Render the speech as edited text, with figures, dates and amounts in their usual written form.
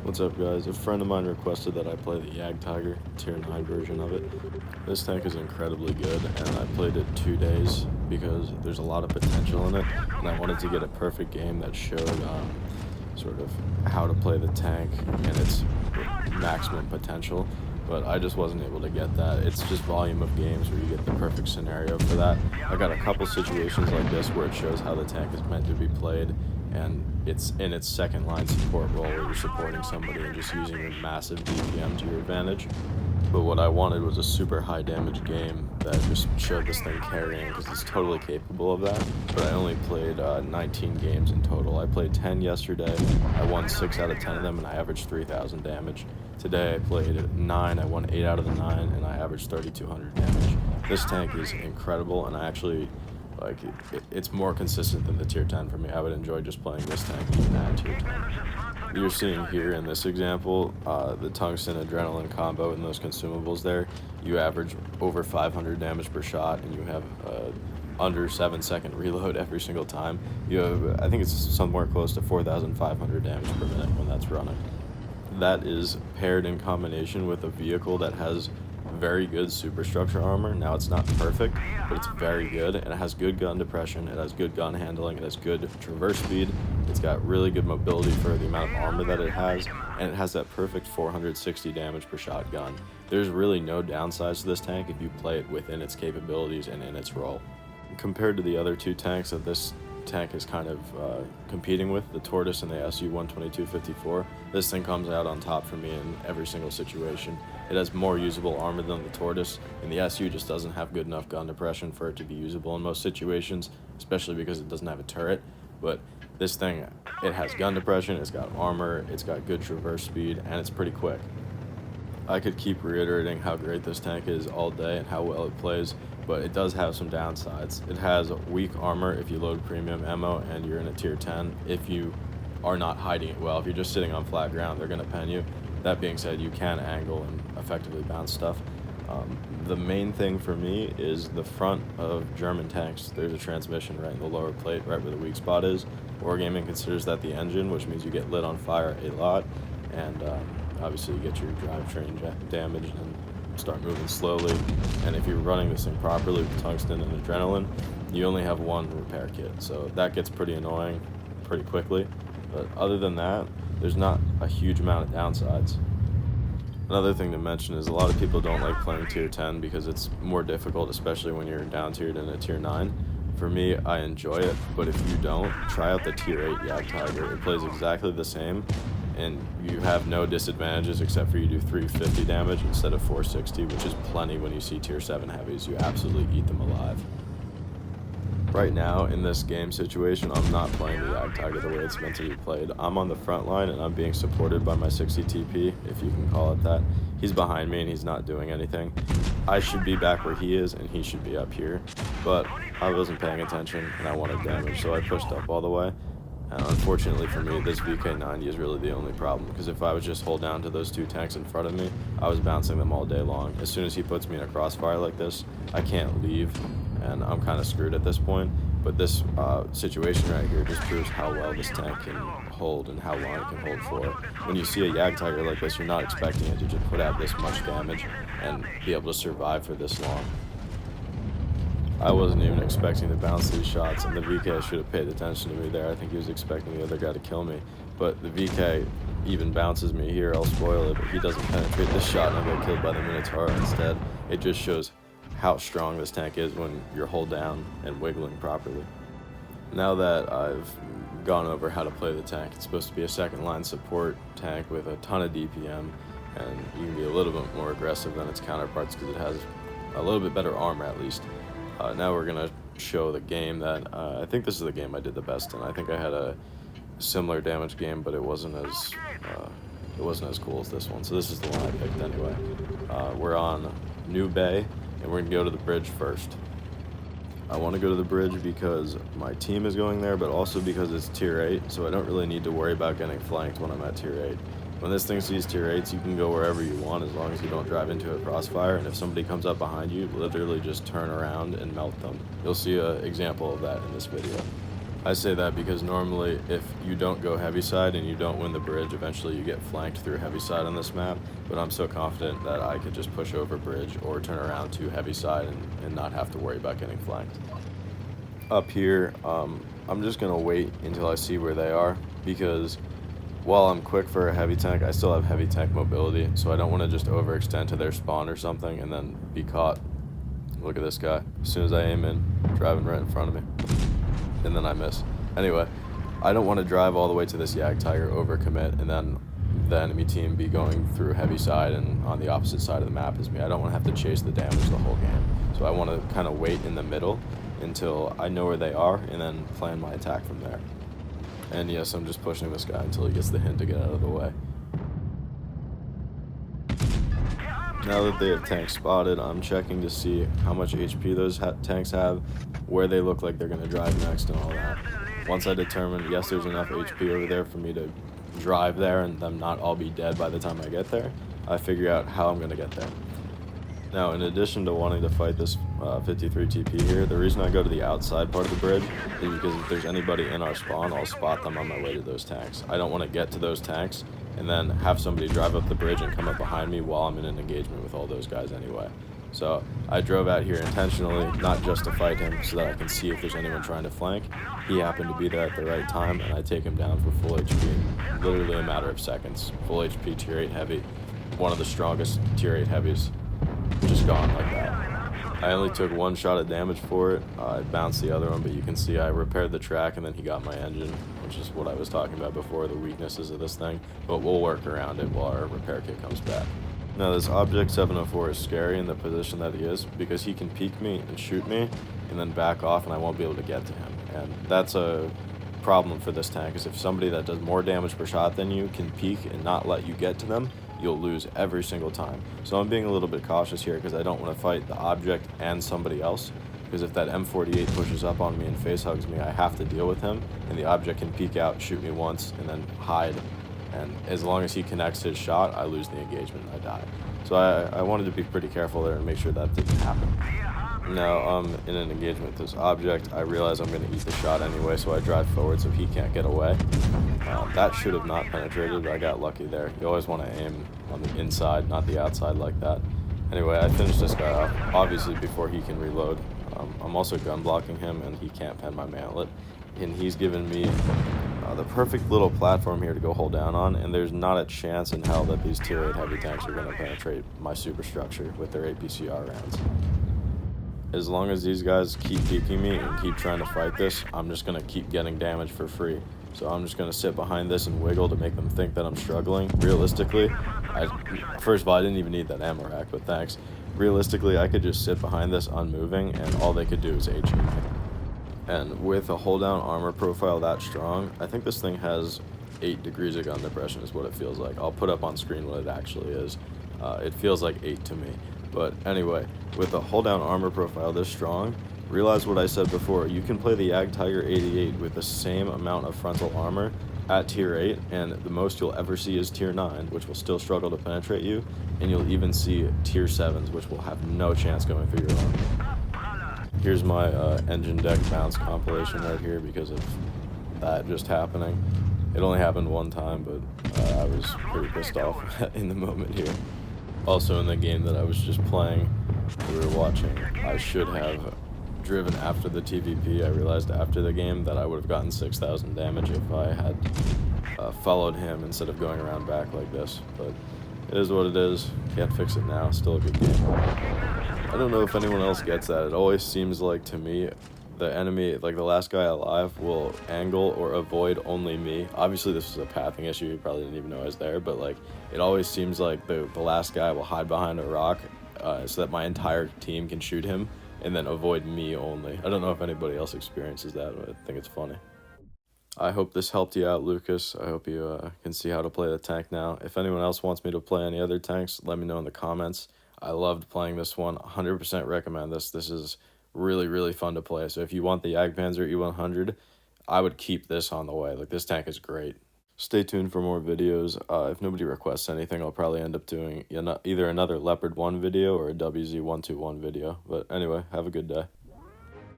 What's up, guys? A friend of mine requested that I play the Jagdtiger, tier 9 version of it. This tank is incredibly good, and I played it 2 days because there's a lot of potential in it, and I wanted to get a perfect game that showed sort of how to play the tank and its maximum potential, but I just wasn't able to get that. It's just volume of games where you get the perfect scenario for that. I got a couple situations like this where it shows how the tank is meant to be played, and it's in its second line support role where you're supporting somebody and just using your massive DPM to your advantage. But what I wanted was a super high damage game that just showed this thing carrying, because it's totally capable of that. But I only played 19 games in total. I played 10 yesterday, I won 6 out of 10 of them, and I averaged 3,000 damage. Today I played 9, I won 8 out of the 9, and I averaged 3,200 damage. This tank is incredible, and I actually it's more consistent than the tier 10 for me. I would enjoy just playing this tank even at tier 10. You're seeing here in this example, the tungsten adrenaline combo and those consumables there, you average over 500 damage per shot, and you have under 7-second reload every single time. You have, I think it's somewhere close to 4,500 damage per minute when that's running. That is paired in combination with a vehicle that has very good superstructure armor. Now, it's not perfect, but it's very good, and it has good gun depression, it has good gun handling, it has good traverse speed, it's got really good mobility for the amount of armor that it has, and it has that perfect 460 damage per shot gun. There's really no downsides to this tank if you play it within its capabilities and in its role. Compared to the other two tanks that this tank is kind of competing with, the Tortoise and the SU-122-54, this thing comes out on top for me in every single situation. It has more usable armor than the Tortoise, and the SU just doesn't have good enough gun depression for it to be usable in most situations, especially because it doesn't have a turret. But this thing, it has gun depression, it's got armor, it's got good traverse speed, and it's pretty quick. I could keep reiterating how great this tank is all day and how well it plays, but it does have some downsides. It has weak armor if you load premium ammo and you're in a tier 10. If you are not hiding it well, if you're just sitting on flat ground, they're going to pen you. That being said, you can angle and effectively bounce stuff. The main thing for me is the front of German tanks. There's a transmission right in the lower plate, right where the weak spot is. Wargaming considers that the engine, which means you get lit on fire a lot, and obviously you get your drivetrain damaged and start moving slowly. And if you're running this thing properly with tungsten and adrenaline, you only have one repair kit, so that gets pretty annoying pretty quickly. But other than that, there's not a huge amount of downsides. Another thing to mention is a lot of people don't like playing tier 10 because it's more difficult, especially when you're down tiered in a tier 9. For me, I enjoy it, but if you don't, try out the tier 8 Jagdtiger. It plays exactly the same, and you have no disadvantages except for you do 350 damage instead of 460, which is plenty when you see tier 7 heavies. You absolutely eat them alive. Right now, in this game situation, I'm not playing the Jagdtiger the way it's meant to be played. I'm on the front line, and I'm being supported by my 60 TP, if you can call it that. He's behind me, and he's not doing anything. I should be back where he is, and he should be up here. But I wasn't paying attention, and I wanted damage, so I pushed up all the way. And unfortunately for me, this VK90 is really the only problem, because if I was just hold down to those two tanks in front of me, I was bouncing them all day long. As soon as he puts me in a crossfire like this, I can't leave, and I'm kind of screwed at this point. But this situation right here just proves how well this tank can hold and how long it can hold for. When you see a Jagdtiger like this, you're not expecting it to just put out this much damage and be able to survive for this long. I wasn't even expecting to bounce these shots, and the VK should have paid attention to me there. I think he was expecting the other guy to kill me, but the VK even bounces me here. I'll spoil it, but he doesn't penetrate this shot, and I get killed by the Minotaur instead. It just shows how strong this tank is when you're hold down and wiggling properly. Now that I've gone over how to play the tank, it's supposed to be a second line support tank with a ton of DPM, and you can be a little bit more aggressive than its counterparts because it has a little bit better armor at least. Now we're going to show the game that I think this is the game I did the best in. I think I had a similar damage game, but it wasn't as cool as this one. So this is the one I picked anyway. We're on New Bay, and we're going to go to the bridge first. I want to go to the bridge because my team is going there, but also because it's tier 8, so I don't really need to worry about getting flanked when I'm at tier 8. When this thing sees tier 8s, you can go wherever you want as long as you don't drive into a crossfire, and if somebody comes up behind you, literally just turn around and melt them. You'll see an example of that in this video. I say that because normally if you don't go heavy side and you don't win the bridge, eventually you get flanked through heavy side on this map, but I'm so confident that I could just push over bridge or turn around to heavy side and not have to worry about getting flanked. Up here, I'm just going to wait until I see where they are, because while I'm quick for a heavy tank, I still have heavy tank mobility, so I don't want to just overextend to their spawn or something and then be caught. Look at this guy. As soon as I aim in, driving right in front of me. And then I miss. Anyway, I don't want to drive all the way to this Jagdtiger, overcommit, and then the enemy team be going through heavy side and on the opposite side of the map as me. I don't want to have to chase the damage the whole game. So I want to kind of wait in the middle until I know where they are and then plan my attack from there. And yes, I'm just pushing this guy until he gets the hint to get out of the way. Now that they have tanks spotted, I'm checking to see how much HP those tanks have, where they look like they're going to drive next and all that. Once I determine, yes, there's enough HP over there for me to drive there and them not all be dead by the time I get there, I figure out how I'm going to get there. Now, in addition to wanting to fight this 53 TP here, the reason I go to the outside part of the bridge is because if there's anybody in our spawn, I'll spot them on my way to those tanks. I don't want to get to those tanks and then have somebody drive up the bridge and come up behind me while I'm in an engagement with all those guys anyway. So I drove out here intentionally, not just to fight him, so that I can see if there's anyone trying to flank. He happened to be there at the right time, and I take him down for full HP in literally a matter of seconds. Full HP tier 8 heavy, one of the strongest tier 8 heavies. Just gone like that. I only took one shot of damage for it. I bounced the other one, but you can see I repaired the track and then he got my engine, which is what I was talking about before, the weaknesses of this thing, but we'll work around it while our repair kit comes back. Now this Object 704 is scary in the position that he is because he can peek me and shoot me and then back off and I won't be able to get to him. And that's a problem for this tank, is if somebody that does more damage per shot than you can peek and not let you get to them, you'll lose every single time. So I'm being a little bit cautious here because I don't want to fight the Object and somebody else, because if that M48 pushes up on me and face hugs me, I have to deal with him, and the Object can peek out, shoot me once, and then hide. And as long as he connects his shot, I lose the engagement and I die. So I wanted to be pretty careful there and make sure that didn't happen. Now I'm in an engagement with this Object. I realize I'm going to eat the shot anyway, so I drive forward so he can't get away. That should have not penetrated, but I got lucky there. You always want to aim on the inside, not the outside like that. Anyway, I finished this guy off, obviously before he can reload. I'm also gun blocking him, and he can't pen my mantlet. And he's given me the perfect little platform here to go hold down on, and there's not a chance in hell that these tier 8 heavy tanks are going to penetrate my superstructure with their APCR rounds. As long as these guys keep peeking me and keep trying to fight this, I'm just going to keep getting damage for free. So I'm just going to sit behind this and wiggle to make them think that I'm struggling. Realistically, first of all, I didn't even need that ammo rack, but thanks. Realistically, I could just sit behind this unmoving, and all they could do is HE me. And with a hold down armor profile that strong, I think this thing has 8 degrees of gun depression is what it feels like. I'll put up on screen what it actually is. It feels like 8 to me. But anyway, with a hold down armor profile this strong, realize what I said before, you can play the Jagdtiger 88 with the same amount of frontal armor at tier 8, and the most you'll ever see is tier 9, which will still struggle to penetrate you, and you'll even see tier 7s, which will have no chance going through your armor. Here's my engine deck bounce compilation right here because of that just happening. It only happened one time, but I was pretty pissed off in the moment here. Also in the game that I was just playing, we were watching, I should have driven after the TVP. I realized after the game that I would have gotten 6,000 damage if I had followed him instead of going around back like this. But it is what it is. Can't fix it now. Still a good game. I don't know if anyone else gets that. It always seems like to me the enemy, like the last guy alive, will angle or avoid only me. Obviously this was a pathing issue, you probably didn't even know I was there, but like it always seems like the last guy will hide behind a rock so that my entire team can shoot him and then avoid me only. I don't know if anybody else experiences that, but I think it's funny. I hope this helped you out, Lucas. I hope you can see how to play the tank now. If anyone else wants me to play any other tanks, let me know in the comments. I loved playing this one. 100% recommend this. This is really, really fun to play. So if you want the Jagdpanzer E100, I would keep this on the way. Like, this tank is great. Stay tuned for more videos. If nobody requests anything, I'll probably end up doing either another Leopard 1 video or a WZ121 video. But anyway, have a good day.